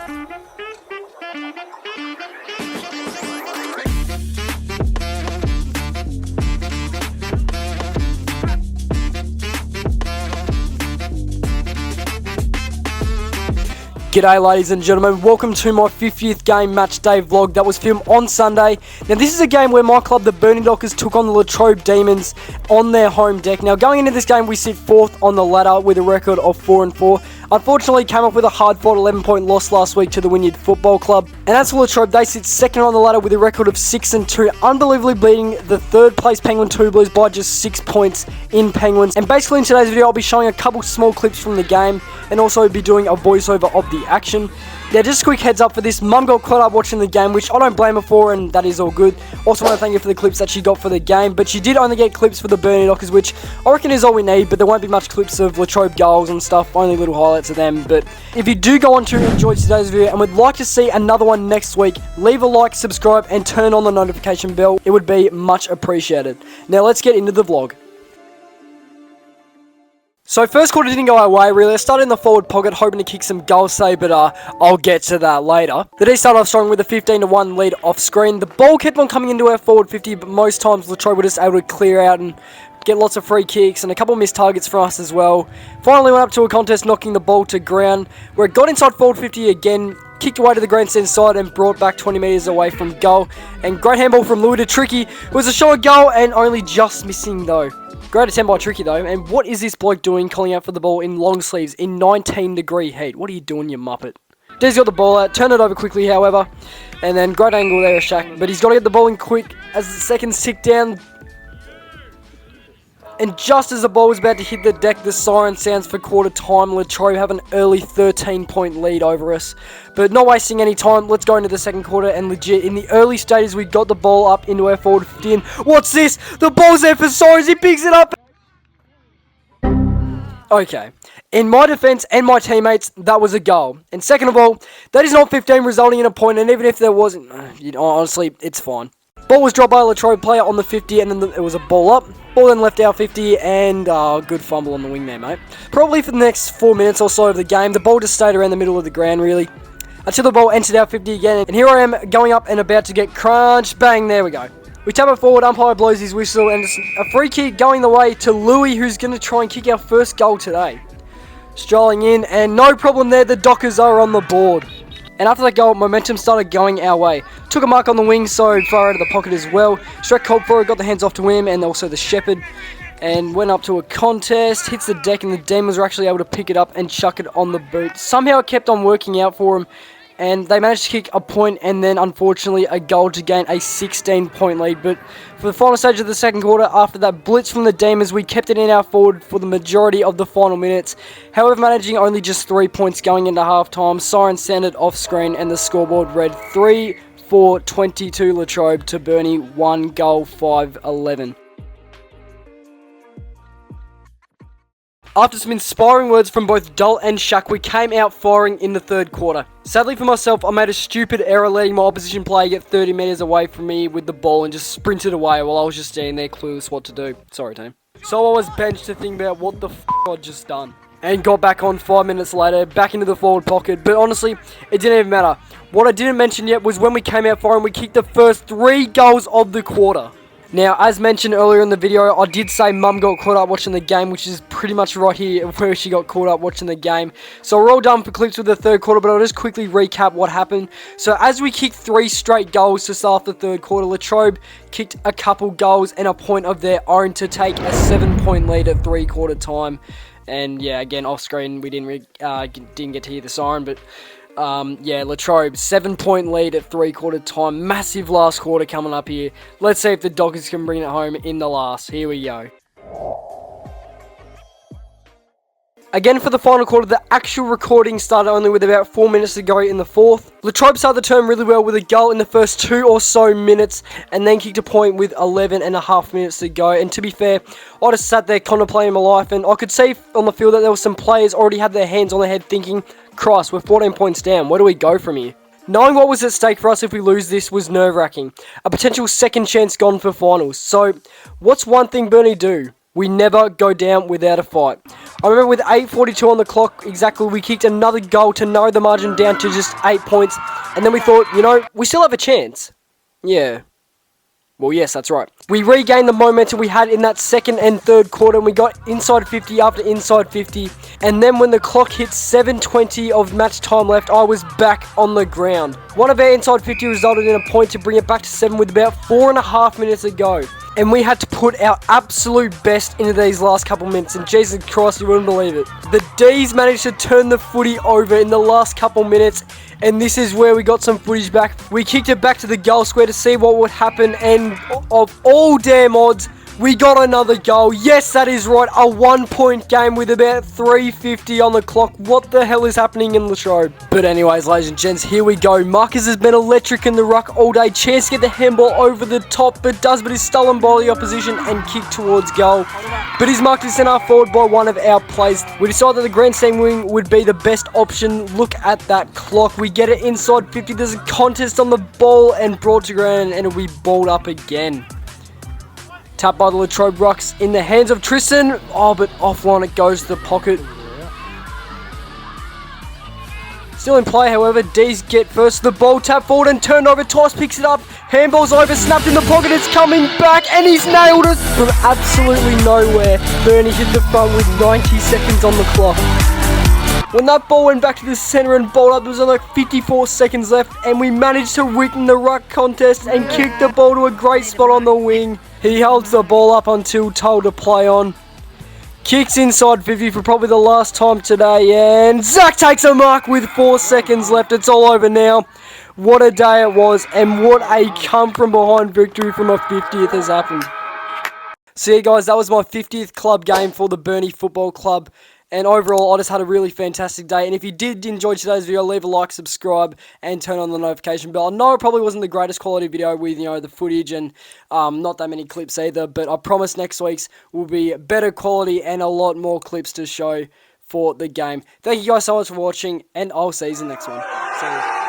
G'day ladies and gentlemen, welcome to my 50th game match day vlog that was filmed on Sunday. Now this is a game where my club, the Burnie Dockers, took on the Latrobe Demons on their home deck. Now going into this game we sit 4th on the ladder with a record of 4-4. Unfortunately came up with a hard fought 11-point loss last week to the Wynyard Football Club. And as for Latrobe, they sit 2nd on the ladder with a record of 6-2, unbelievably beating the 3rd place Penguin 2 Blues by just 6 points in Penguins. And basically in today's video I'll be showing a couple small clips from the game and also be doing a voiceover of the action. Now just a quick heads up for this, Mum got caught up watching the game, which I don't blame her for, and that is all good. Also want to thank her for the clips that she got for the game, but she did only get clips for the Burnie Dockers, which I reckon is all we need, but there won't be much clips of Latrobe goals and stuff, only little highlights of them. But if you do go on to enjoy today's video and would like to see another one next week, leave a like, subscribe and turn on the notification bell. It would be much appreciated. Now let's get into the vlog. So first quarter didn't go our way really. I started in the forward pocket hoping to kick some goals say, but I'll get to that later. The D started off strong with a 15-1 lead off screen. The ball kept on coming into our forward 50, but most times Latrobe were just able to clear out and get lots of free kicks and a couple of missed targets for us as well. Finally went up to a contest knocking the ball to ground where it got inside forward 50 again, kicked away to the grandstand side and brought back 20 metres away from goal. And great handball from Louis to Tricky. It was a short goal and only just missing though. Great attempt by Tricky though, and what is this bloke doing calling out for the ball in long sleeves in 19-degree heat? What are you doing, you muppet? Dez got the ball out, turned it over quickly however, and then great angle there, Shaq, but he's got to get the ball in quick as the seconds tick down. And just as the ball was about to hit the deck, the siren sounds for quarter time. Latrobe have an early 13-point lead over us. But not wasting any time, let's go into the second quarter. And legit, in the early stages, we got the ball up into our forward 50. And what's this? The ball's there for Sirens. He picks it up. Okay. In my defense and my teammates, that was a goal. And second of all, that is not 15 resulting in a point. And even if there wasn't, honestly, it's fine. Ball was dropped by a Latrobe player on the 50 and then it was a ball up. Ball then left our 50 and good fumble on the wing there, mate. Probably for the next 4 minutes or so of the game, the ball just stayed around the middle of the ground, really. Until the ball entered our 50 again. And here I am going up and about to get crunched. Bang, there we go. We tap it forward, umpire blows his whistle and it's a free kick going the way to Louis, who's going to try and kick our first goal today. Strolling in and no problem there, the Dockers are on the board. And after that goal, momentum started going our way. Took a mark on the wing, so far out of the pocket as well. Shrek called for it, got the hands off to him, and also the Shepherd. And went up to a contest, hits the deck, and the Demons were actually able to pick it up and chuck it on the boot. Somehow it kept on working out for them, and they managed to kick a point, and then unfortunately a goal to gain a 16-point lead. But for the final stage of the second quarter, after that blitz from the Demons, we kept it in our forward for the majority of the final minutes. However, managing only just 3 points going into halftime, siren sounded off screen, and the scoreboard read 3-4-22 Latrobe to Burnie, 1 goal 5-11. After some inspiring words from both Dull and Shaq, we came out firing in the third quarter. Sadly for myself, I made a stupid error letting my opposition player get 30 metres away from me with the ball and just sprinted away while I was just standing there clueless what to do. Sorry team. So I was benched to think about what the f*** I'd just done. And got back on 5 minutes later, back into the forward pocket. But honestly, it didn't even matter. What I didn't mention yet was when we came out firing, we kicked the first 3 goals of the quarter. Now, as mentioned earlier in the video, I did say Mum got caught up watching the game, which is pretty much right here where she got caught up watching the game. So we're all done for clips with the third quarter, but I'll just quickly recap what happened. So as we kicked 3 straight goals to start the third quarter, Latrobe kicked a couple goals and a point of their own to take a 7-point lead at 3-quarter time. And yeah, again, off screen, we didn't get to hear the siren, but yeah, Latrobe, 7-point lead at 3-quarter time. Massive last quarter coming up here. Let's see if the Dockers can bring it home in the last. Here we go. Again, for the final quarter, the actual recording started only with about 4 minutes to go in the fourth. Latrobe started the term really well with a goal in the first 2 or so minutes and then kicked a point with 11.5 minutes to go. And to be fair, I just sat there contemplating my life and I could see on the field that there were some players already had their hands on their head thinking, Christ, we're 14 points down, where do we go from here? Knowing what was at stake for us if we lose this was nerve-wracking. A potential second chance gone for finals. So, what's one thing Burnie do? We never go down without a fight. I remember with 8:42 on the clock exactly, we kicked another goal to narrow the margin down to just 8 points. And then we thought, you know, we still have a chance. Yeah. Well, yes, that's right. We regained the momentum we had in that second and third quarter, and we got inside 50 after inside 50. And then when the clock hit 7:20 of match time left, I was back on the ground. One of our inside 50 resulted in a point to bring it back to 7 with about 4.5 minutes to go. And we had to put our absolute best into these last couple minutes, and Jesus Christ, you wouldn't believe it. The D's managed to turn the footy over in the last couple minutes, and this is where we got some footage back. We kicked it back to the goal square to see what would happen, and of all damn odds, we got another goal. Yes, that is right, a 1-point game with about 3:50 on the clock. What the hell is happening in Latrobe? But anyways, ladies and gents, here we go. Marcus has been electric in the ruck all day. Chance to get the handball over the top, but is stolen by the opposition and kicked towards goal. But he's marked as centre forward by one of our players. We decided that the grandstand wing would be the best option. Look at that clock. We get it inside 50. There's a contest on the ball and brought to ground, and it'll be balled up again. Tapped by the Latrobe Rucks in the hands of Tristan. Oh, but offline it goes to the pocket. Still in play, however. D's get first. The ball tapped forward and turned over. Tice picks it up. Handball's over. Snapped in the pocket. It's coming back. And he's nailed it from absolutely nowhere. Burnie hit the front with 90 seconds on the clock. When that ball went back to the centre and bowled up, there was only 54 seconds left, and we managed to win the ruck contest and kick the ball to a great spot on the wing. He holds the ball up until told to play on. Kicks inside 50 for probably the last time today, and Zach takes a mark with 4 seconds left. It's all over now. What a day it was, and what a come from behind victory from a 50th has happened. So yeah, guys, that was my 50th club game for the Burnie Football Club. And overall, I just had a really fantastic day. And if you did enjoy today's video, leave a like, subscribe, and turn on the notification bell. I know it probably wasn't the greatest quality video with, you know, the footage and not that many clips either. But I promise next week's will be better quality and a lot more clips to show for the game. Thank you guys so much for watching, and I'll see you in the next one. See you.